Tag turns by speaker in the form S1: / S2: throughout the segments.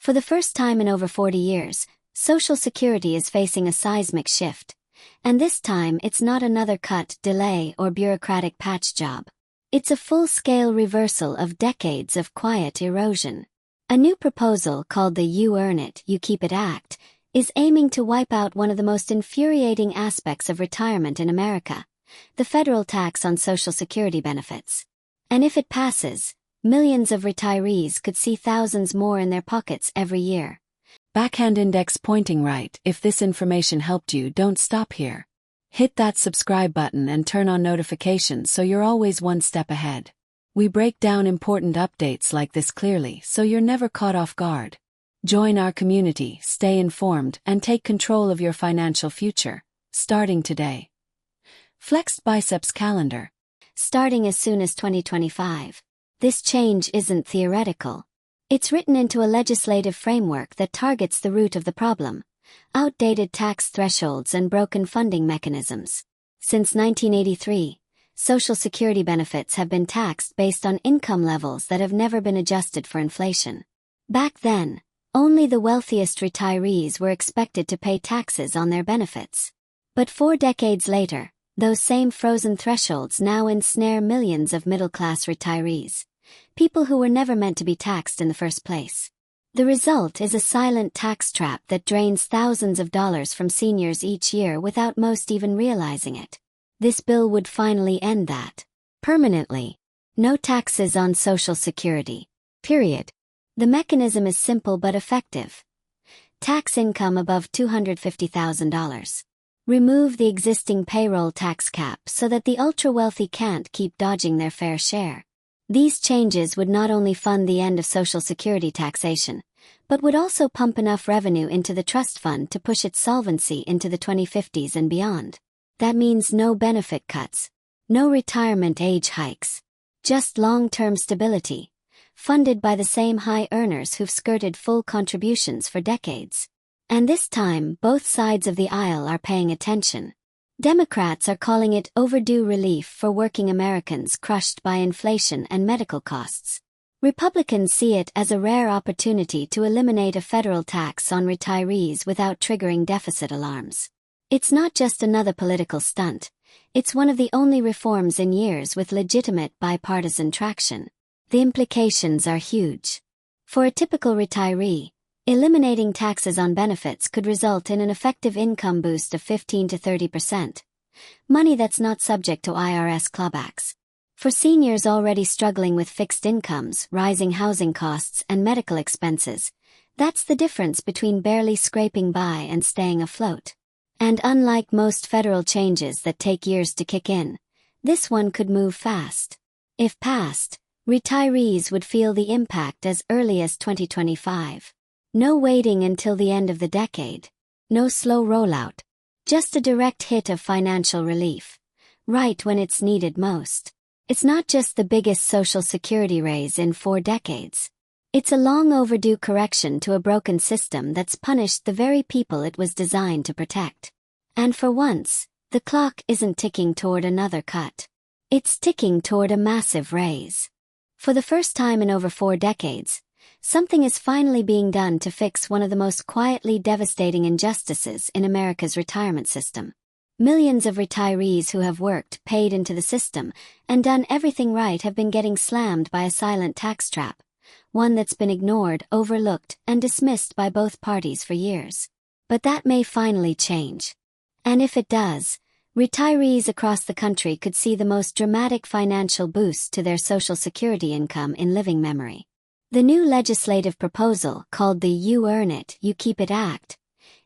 S1: For the first time in over 40 years, Social Security is facing a seismic shift. And this time it's not another cut, delay, or bureaucratic patch job. It's a full-scale reversal of decades of quiet erosion. A new proposal called the You Earn It, You Keep It Act is aiming to wipe out one of the most infuriating aspects of retirement in America, the federal tax on Social Security benefits. And if it passes, millions of retirees could see thousands more in their pockets every year.
S2: Backhand index pointing right. If this information helped you, don't stop here. Hit that subscribe button and turn on notifications so you're always one step ahead. We break down important updates like this clearly so you're never caught off guard. Join our community, stay informed, and take control of your financial future, starting today. Flexed Biceps Calendar.
S1: Starting as soon as 2025. This change isn't theoretical. It's written into a legislative framework that targets the root of the problem: outdated tax thresholds and broken funding mechanisms. Since 1983, Social Security benefits have been taxed based on income levels that have never been adjusted for inflation. Back then, only the wealthiest retirees were expected to pay taxes on their benefits. But 4 decades later, those same frozen thresholds now ensnare millions of middle-class retirees, people who were never meant to be taxed in the first place. The result is a silent tax trap that drains thousands of dollars from seniors each year without most even realizing it. This bill would finally end that. Permanently. No taxes on Social Security. Period. The mechanism is simple but effective. Tax income above $250,000. Remove the existing payroll tax cap so that the ultra-wealthy can't keep dodging their fair share. These changes would not only fund the end of Social Security taxation, but would also pump enough revenue into the trust fund to push its solvency into the 2050s and beyond. That means no benefit cuts, no retirement age hikes, just long-term stability, funded by the same high earners who've skirted full contributions for decades. And this time, both sides of the aisle are paying attention. Democrats are calling it overdue relief for working Americans crushed by inflation and medical costs. Republicans see it as a rare opportunity to eliminate a federal tax on retirees without triggering deficit alarms. It's not just another political stunt, it's one of the only reforms in years with legitimate bipartisan traction. The implications are huge. For a typical retiree, eliminating taxes on benefits could result in an effective income boost of 15 to 30%. Money that's not subject to IRS clawbacks. For seniors already struggling with fixed incomes, rising housing costs, and medical expenses, that's the difference between barely scraping by and staying afloat. And unlike most federal changes that take years to kick in, this one could move fast. If passed, retirees would feel the impact as early as 2025. No waiting until the end of the decade. No slow rollout. Just a direct hit of financial relief. Right when it's needed most. It's not just the biggest Social Security raise in 4 decades. It's a long overdue correction to a broken system that's punished the very people it was designed to protect. And for once, the clock isn't ticking toward another cut. It's ticking toward a massive raise. For the first time in over 4 decades, something is finally being done to fix one of the most quietly devastating injustices in America's retirement system. Millions of retirees who have worked, paid into the system, and done everything right have been getting slammed by a silent tax trap, one that's been ignored, overlooked, and dismissed by both parties for years. But that may finally change. And if it does, retirees across the country could see the most dramatic financial boost to their Social Security income in living memory. The new legislative proposal, called the You Earn It, You Keep It Act,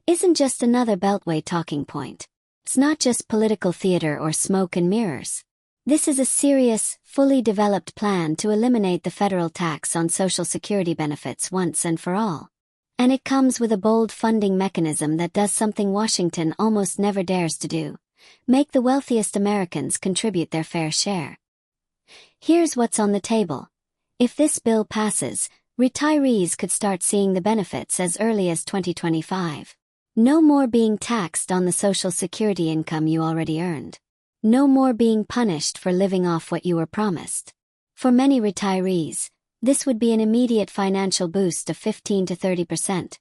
S1: isn't just another Beltway talking point. It's not just political theater or smoke and mirrors. This is a serious, fully developed plan to eliminate the federal tax on Social Security benefits once and for all. And it comes with a bold funding mechanism that does something Washington almost never dares to do: make the wealthiest Americans contribute their fair share. Here's what's on the table. If this bill passes, retirees could start seeing the benefits as early as 2025. No more being taxed on the Social Security income you already earned. No more being punished for living off what you were promised. For many retirees, This would be an immediate financial boost of 15 to 30%,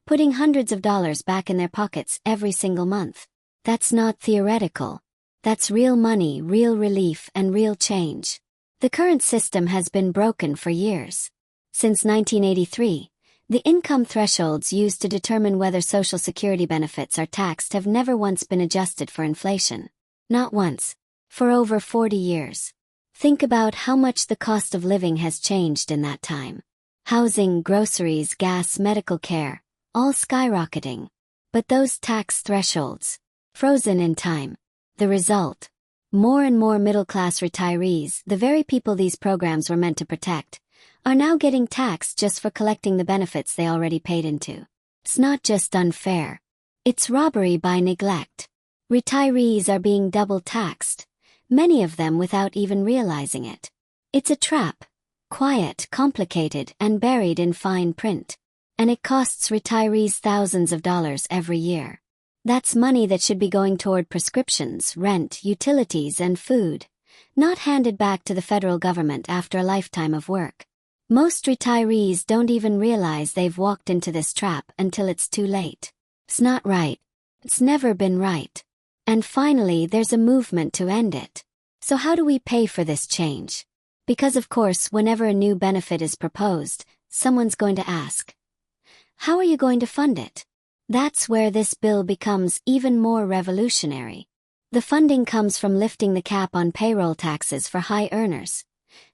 S1: putting hundreds of dollars back in their pockets every single month. That's not theoretical. That's real money, real relief, and real change. The current system has been broken for years. Since 1983, the income thresholds used to determine whether Social Security benefits are taxed have never once been adjusted for inflation. Not once. For over 40 years. Think about how much the cost of living has changed in that time. Housing, groceries, gas, medical care, all skyrocketing. But those tax thresholds, frozen in time. The result? More and more middle-class retirees, the very people these programs were meant to protect, are now getting taxed just for collecting the benefits they already paid into. It's not just unfair. It's robbery by neglect. Retirees are being double taxed, many of them without even realizing it. It's a trap, quiet, complicated, and buried in fine print. And it costs retirees thousands of dollars every year. That's money that should be going toward prescriptions, rent, utilities, and food, not handed back to the federal government after a lifetime of work. Most retirees don't even realize they've walked into this trap until it's too late. It's not right. It's never been right. And finally, there's a movement to end it. So how do we pay for this change? Because of course, whenever a new benefit is proposed, someone's going to ask, how are you going to fund it? That's where this bill becomes even more revolutionary. The funding comes from lifting the cap on payroll taxes for high earners.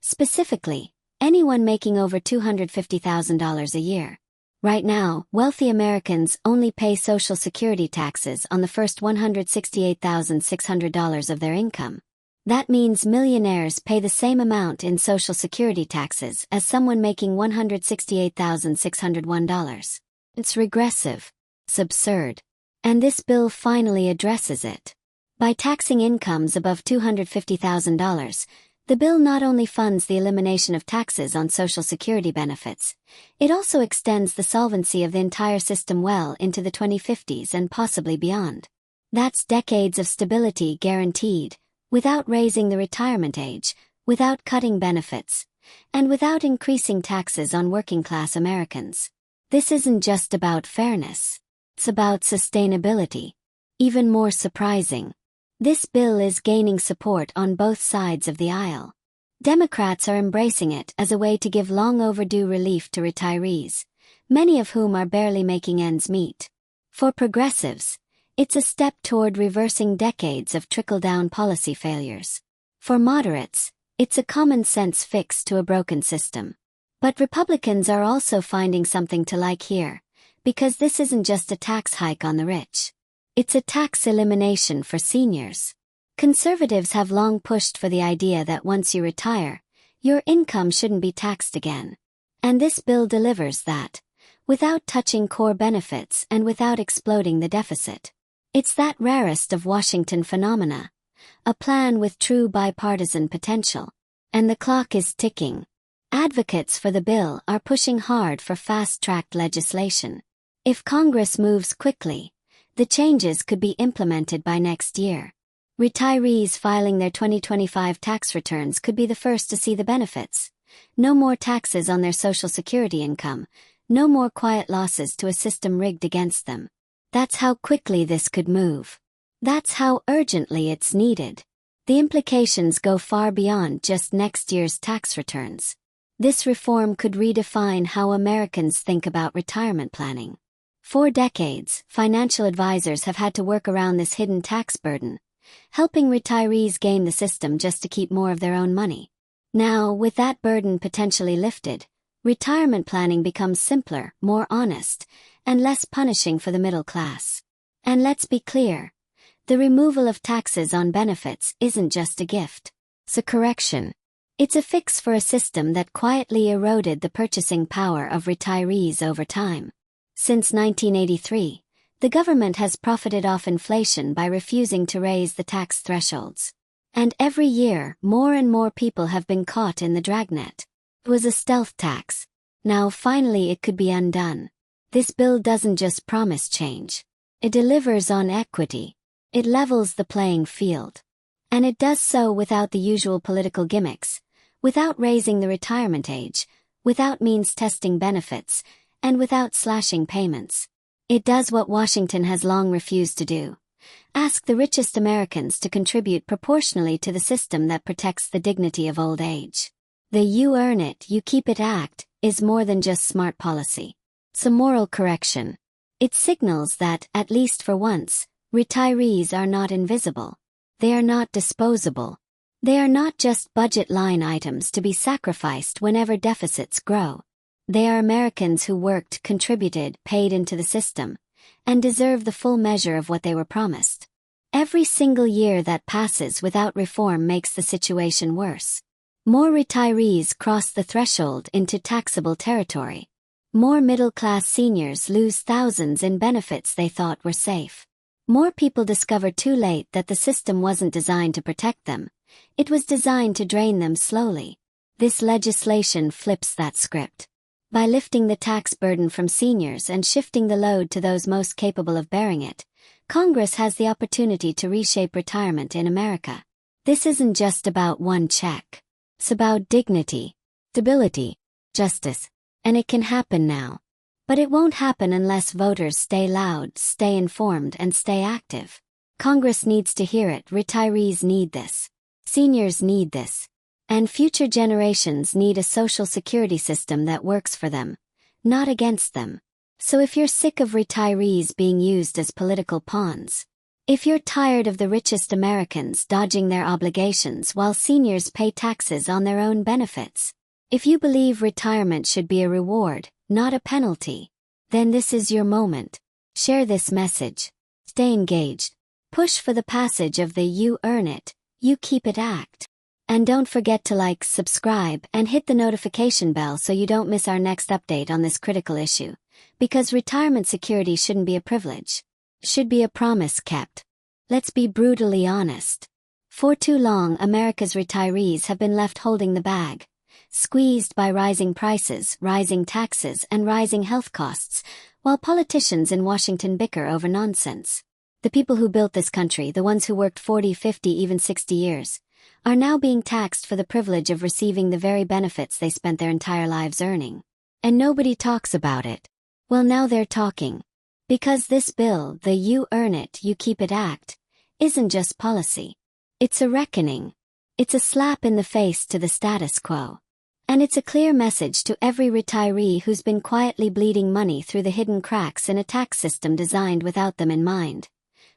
S1: Specifically, anyone making over $250,000 a year. Right now, wealthy Americans only pay Social Security taxes on the first $168,600 of their income. That means millionaires pay the same amount in Social Security taxes as someone making $168,601. It's regressive. It's absurd. And this bill finally addresses it. By taxing incomes above $250,000, the bill not only funds the elimination of taxes on Social Security benefits, it also extends the solvency of the entire system well into the 2050s and possibly beyond. That's decades of stability guaranteed, without raising the retirement age, without cutting benefits, and without increasing taxes on working-class Americans. This isn't just about fairness. It's about sustainability. Even more surprising, this bill is gaining support on both sides of the aisle. Democrats are embracing it as a way to give long-overdue relief to retirees, many of whom are barely making ends meet. For progressives, it's a step toward reversing decades of trickle-down policy failures. For moderates, it's a common-sense fix to a broken system. But Republicans are also finding something to like here, because this isn't just a tax hike on the rich. It's a tax elimination for seniors. Conservatives have long pushed for the idea that once you retire, your income shouldn't be taxed again. And this bill delivers that, without touching core benefits and without exploding the deficit. It's that rarest of Washington phenomena, a plan with true bipartisan potential. And the clock is ticking. Advocates for the bill are pushing hard for fast-tracked legislation. If Congress moves quickly, the changes could be implemented by next year. Retirees filing their 2025 tax returns could be the first to see the benefits. No more taxes on their Social Security income, no more quiet losses to a system rigged against them. That's how quickly this could move. That's how urgently it's needed. The implications go far beyond just next year's tax returns. This reform could redefine how Americans think about retirement planning. For decades, financial advisors have had to work around this hidden tax burden, helping retirees game the system just to keep more of their own money. Now, with that burden potentially lifted, retirement planning becomes simpler, more honest, and less punishing for the middle class. And let's be clear, the removal of taxes on benefits isn't just a gift. It's a correction. It's a fix for a system that quietly eroded the purchasing power of retirees over time. Since 1983, the government has profited off inflation by refusing to raise the tax thresholds. And every year, more and more people have been caught in the dragnet. It was a stealth tax. Now finally it could be undone. This bill doesn't just promise change. It delivers on equity. It levels the playing field. And it does so without the usual political gimmicks, without raising the retirement age, without means testing benefits, and without slashing payments. It does what Washington has long refused to do. Ask the richest Americans to contribute proportionally to the system that protects the dignity of old age. The "you earn it, you keep it" act is more than just smart policy. It's a moral correction. It signals that, at least for once, retirees are not invisible. They are not disposable. They are not just budget line items to be sacrificed whenever deficits grow. They are Americans who worked, contributed, paid into the system, and deserve the full measure of what they were promised. Every single year that passes without reform makes the situation worse. More retirees cross the threshold into taxable territory. More middle-class seniors lose thousands in benefits they thought were safe. More people discover too late that the system wasn't designed to protect them. It was designed to drain them slowly. This legislation flips that script. By lifting the tax burden from seniors and shifting the load to those most capable of bearing it, Congress has the opportunity to reshape retirement in America. This isn't just about one check. It's about dignity, stability, justice. And it can happen now. But it won't happen unless voters stay loud, stay informed, and stay active. Congress needs to hear it. Retirees need this. Seniors need this. And future generations need a social security system that works for them, not against them. So if you're sick of retirees being used as political pawns, if you're tired of the richest Americans dodging their obligations while seniors pay taxes on their own benefits, if you believe retirement should be a reward, not a penalty, then this is your moment. Share this message. Stay engaged. Push for the passage of the "you earn it, you keep it" act. And don't forget to like, subscribe, and hit the notification bell so you don't miss our next update on this critical issue. Because retirement security shouldn't be a privilege. It should be a promise kept. Let's be brutally honest. For too long, America's retirees have been left holding the bag, squeezed by rising prices, rising taxes, and rising health costs, while politicians in Washington bicker over nonsense. The people who built this country, the ones who worked 40, 50, even 60 years, are now being taxed for the privilege of receiving the very benefits they spent their entire lives earning. And nobody talks about it. Well, now they're talking. Because this bill, the "you earn it, you keep it" act, isn't just policy. It's a reckoning. It's a slap in the face to the status quo. And it's a clear message to every retiree who's been quietly bleeding money through the hidden cracks in a tax system designed without them in mind.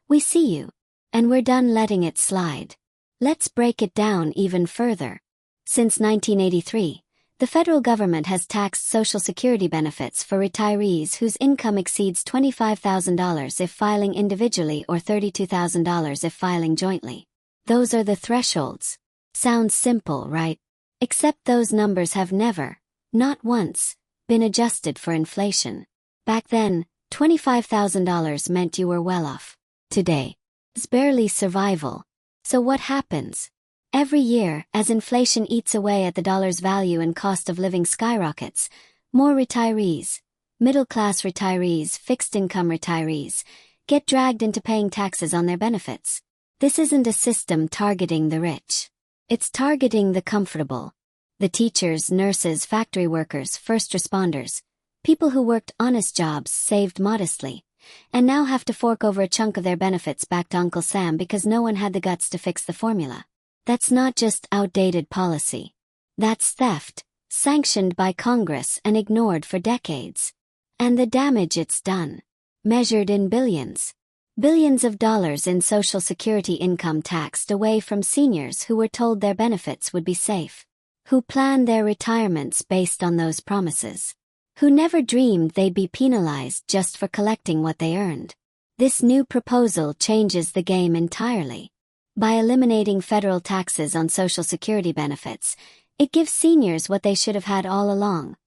S1: We see you. And we're done letting it slide. Let's break it down even further. Since 1983, the federal government has taxed Social Security benefits for retirees whose income exceeds $25,000 if filing individually or $32,000 if filing jointly. Those are the thresholds. Sounds simple, right? Except those numbers have never, not once, been adjusted for inflation. Back then, $25,000 meant you were well off. Today, it's barely survival. So what happens? Every year, as inflation eats away at the dollar's value and cost of living skyrockets, more retirees, middle-class retirees, fixed-income retirees, get dragged into paying taxes on their benefits. This isn't a system targeting the rich. It's targeting the comfortable. The teachers, nurses, factory workers, first responders, people who worked honest jobs, saved modestly, and now have to fork over a chunk of their benefits back to Uncle Sam because no one had the guts to fix the formula. That's not just outdated policy. That's theft, sanctioned by Congress and ignored for decades. And the damage it's done, measured in billions. Billions of dollars in Social Security income taxed away from seniors who were told their benefits would be safe, who planned their retirements based on those promises, who never dreamed they'd be penalized just for collecting what they earned. This new proposal changes the game entirely. By eliminating federal taxes on Social Security benefits, it gives seniors what they should have had all along: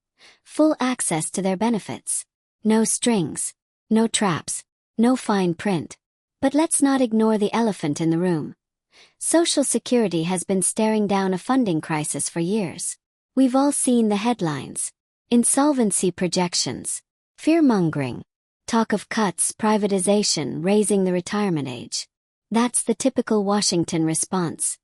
S1: full access to their benefits. No strings, no traps, no fine print. But let's not ignore the elephant in the room. Social Security has been staring down a funding crisis for years. We've all seen the headlines: insolvency projections, fear-mongering, talk of cuts, privatization, raising the retirement age. That's the typical Washington response.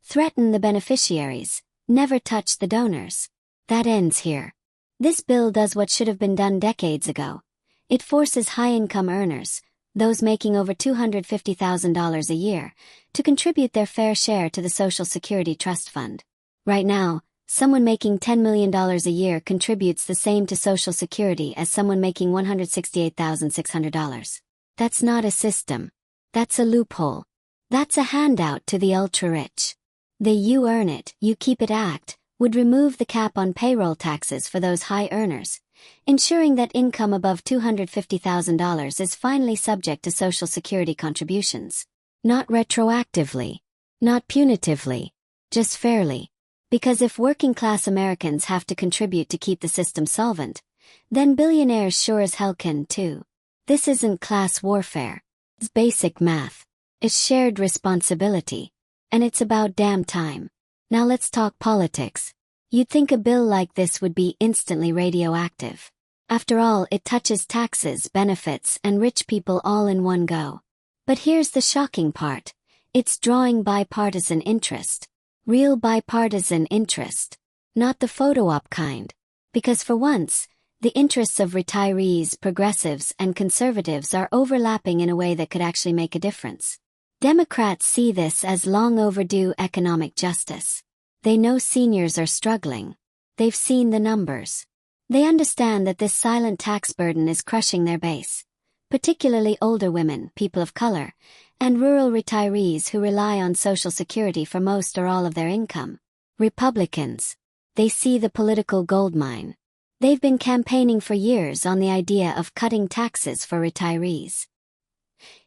S1: Threaten the beneficiaries, never touch the donors. That ends here. This bill does what should have been done decades ago. It forces high-income earners, those making over $250,000 a year, to contribute their fair share to the Social Security Trust Fund. Right now, someone making $10 million a year contributes the same to Social Security as someone making $168,600. That's not a system. That's a loophole. That's a handout to the ultra-rich. The You Earn It, You Keep It Act would remove the cap on payroll taxes for those high earners, ensuring that income above $250,000 is finally subject to Social Security contributions. Not retroactively. Not punitively. Just fairly. Because if working-class Americans have to contribute to keep the system solvent, then billionaires sure as hell can too. This isn't class warfare. It's basic math. It's shared responsibility. And it's about damn time. Now let's talk politics. You'd think a bill like this would be instantly radioactive. After all, it touches taxes, benefits, and rich people all in one go. But here's the shocking part. It's drawing bipartisan interest. Real bipartisan interest. Not the photo op kind. Because for once, the interests of retirees, progressives, and conservatives are overlapping in a way that could actually make a difference. Democrats see this as long overdue economic justice. They know seniors are struggling. They've seen the numbers. They understand that this silent tax burden is crushing their base, particularly older women, people of color, and rural retirees who rely on Social Security for most or all of their income. Republicans. They see the political goldmine. They've been campaigning for years on the idea of cutting taxes for retirees.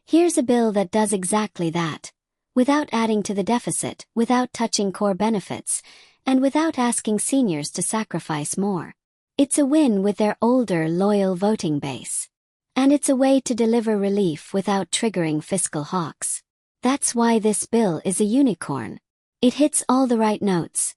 S1: Here's a bill that does exactly that, without adding to the deficit, without touching core benefits, and without asking seniors to sacrifice more. It's a win with their older, loyal voting base. And it's a way to deliver relief without triggering fiscal hawks. That's why this bill is a unicorn. It hits all the right notes.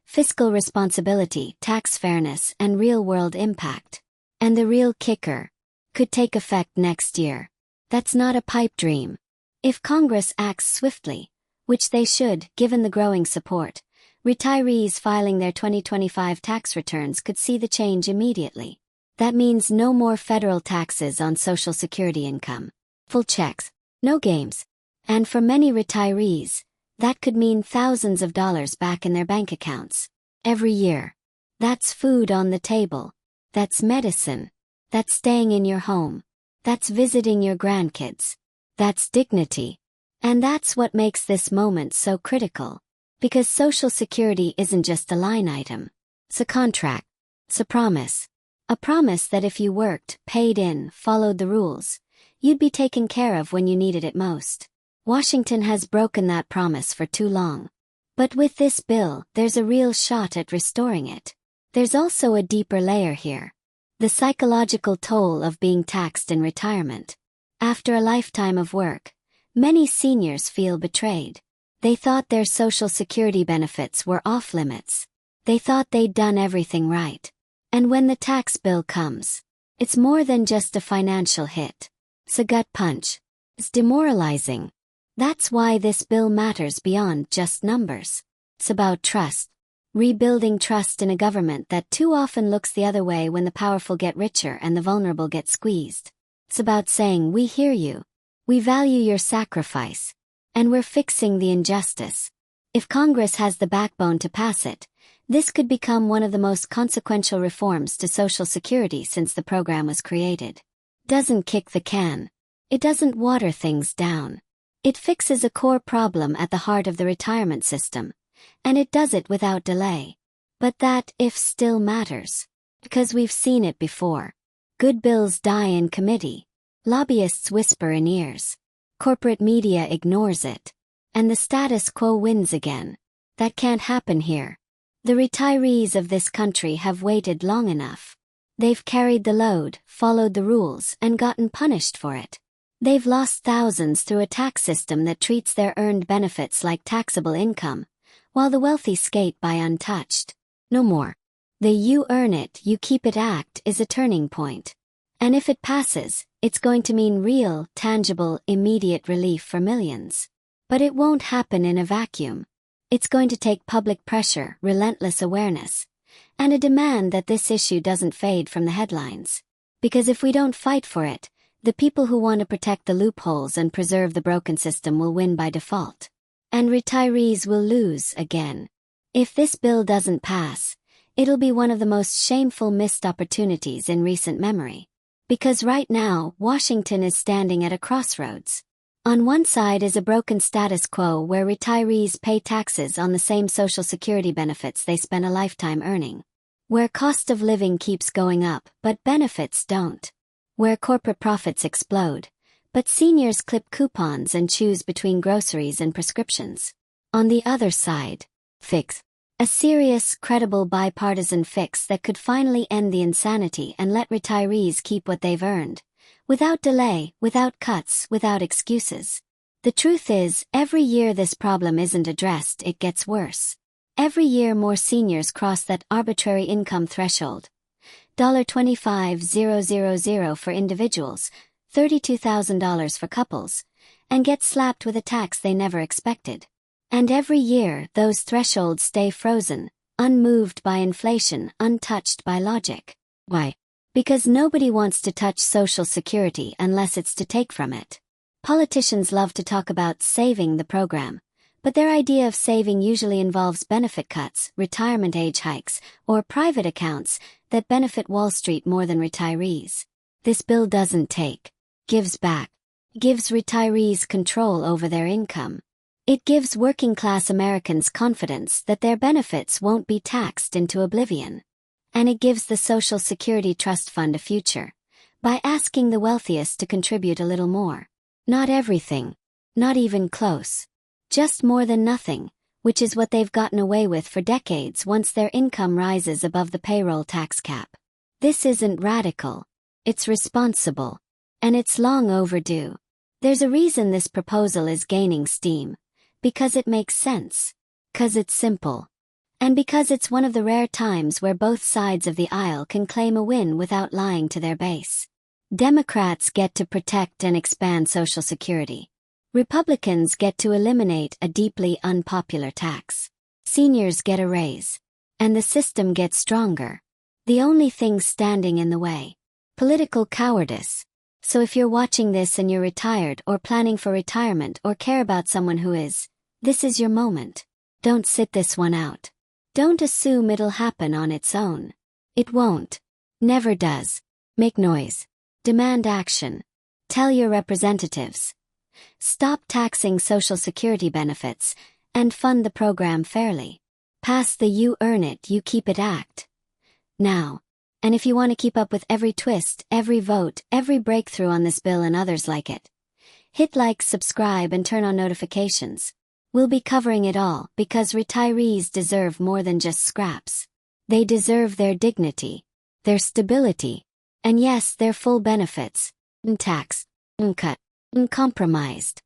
S1: Fiscal responsibility, tax fairness, and real-world impact. And the real kicker could take effect next year. That's not a pipe dream. If Congress acts swiftly, which they should, given the growing support, retirees filing their 2025 tax returns could see the change immediately. That means no more federal taxes on Social Security income. Full checks. No games. And for many retirees, that could mean thousands of dollars back in their bank accounts. Every year. That's food on the table. That's medicine. That's staying in your home. That's visiting your grandkids. That's dignity. And that's what makes this moment so critical. Because Social Security isn't just a line item. It's a contract. It's a promise. A promise that if you worked, paid in, followed the rules, you'd be taken care of when you needed it most. Washington has broken that promise for too long. But with this bill, there's a real shot at restoring it. There's also a deeper layer here. The psychological toll of being taxed in retirement. After a lifetime of work, many seniors feel betrayed. They thought their Social Security benefits were off limits. They thought they'd done everything right. And when the tax bill comes, it's more than just a financial hit. It's a gut punch. It's demoralizing. That's why this bill matters beyond just numbers. It's about trust. Rebuilding trust in a government that too often looks the other way when the powerful get richer and the vulnerable get squeezed. It's about saying, we hear you. We value your sacrifice. And we're fixing the injustice. If Congress has the backbone to pass it, this could become one of the most consequential reforms to Social Security since the program was created. Doesn't kick the can. It doesn't water things down. It fixes a core problem at the heart of the retirement system. And it does it without delay. But that if still matters. Because we've seen it before. Good bills die in committee. Lobbyists whisper in ears. Corporate media ignores it. And the status quo wins again. That can't happen here. The retirees of this country have waited long enough. They've carried the load, followed the rules, and gotten punished for it. They've lost thousands through a tax system that treats their earned benefits like taxable income, while the wealthy skate by untouched. No more. The You Earn It, You Keep It Act is a turning point. And if it passes, it's going to mean real, tangible, immediate relief for millions. But it won't happen in a vacuum. It's going to take public pressure, relentless awareness, and a demand that this issue doesn't fade from the headlines. Because if we don't fight for it, the people who want to protect the loopholes and preserve the broken system will win by default. And retirees will lose again. If this bill doesn't pass, it'll be one of the most shameful missed opportunities in recent memory. Because right now, Washington is standing at a crossroads. On one side is a broken status quo where retirees pay taxes on the same Social Security benefits they spent a lifetime earning. Where cost of living keeps going up, but benefits don't. Where corporate profits explode, but seniors clip coupons and choose between groceries and prescriptions. On the other side, fix. A serious, credible bipartisan fix that could finally end the insanity and let retirees keep what they've earned. Without delay, without cuts, without excuses. The truth is, every year this problem isn't addressed, it gets worse. Every year more seniors cross that arbitrary income threshold. $25,000 for individuals, $32,000 for couples, and get slapped with a tax they never expected. And every year, those thresholds stay frozen, unmoved by inflation, untouched by logic. Why? Because nobody wants to touch Social Security unless it's to take from it. Politicians love to talk about saving the program, but their idea of saving usually involves benefit cuts, retirement age hikes, or private accounts that benefit Wall Street more than retirees. This bill doesn't take, gives back, gives retirees control over their income. It gives working-class Americans confidence that their benefits won't be taxed into oblivion. And it gives the Social Security Trust Fund a future, by asking the wealthiest to contribute a little more. Not everything, not even close. Just more than nothing, which is what they've gotten away with for decades once their income rises above the payroll tax cap. This isn't radical. It's responsible. And it's long overdue. There's a reason this proposal is gaining steam. Because it makes sense. 'Cause it's simple. And because it's one of the rare times where both sides of the aisle can claim a win without lying to their base. Democrats get to protect and expand Social Security. Republicans get to eliminate a deeply unpopular tax. Seniors get a raise. And the system gets stronger. The only thing standing in the way. Political cowardice. So if you're watching this and you're retired or planning for retirement or care about someone who is, this is your moment. Don't sit this one out. Don't assume it'll happen on its own. It won't. Never does. Make noise. Demand action. Tell your representatives. Stop taxing Social Security benefits and fund the program fairly. Pass the You Earn It, You Keep It Act. Now. And if you want to keep up with every twist, every vote, every breakthrough on this bill and others like it, hit like, subscribe, and turn on notifications. We'll be covering it all because retirees deserve more than just scraps. They deserve their dignity, their stability, and yes, their full benefits, untaxed, uncut, uncompromised.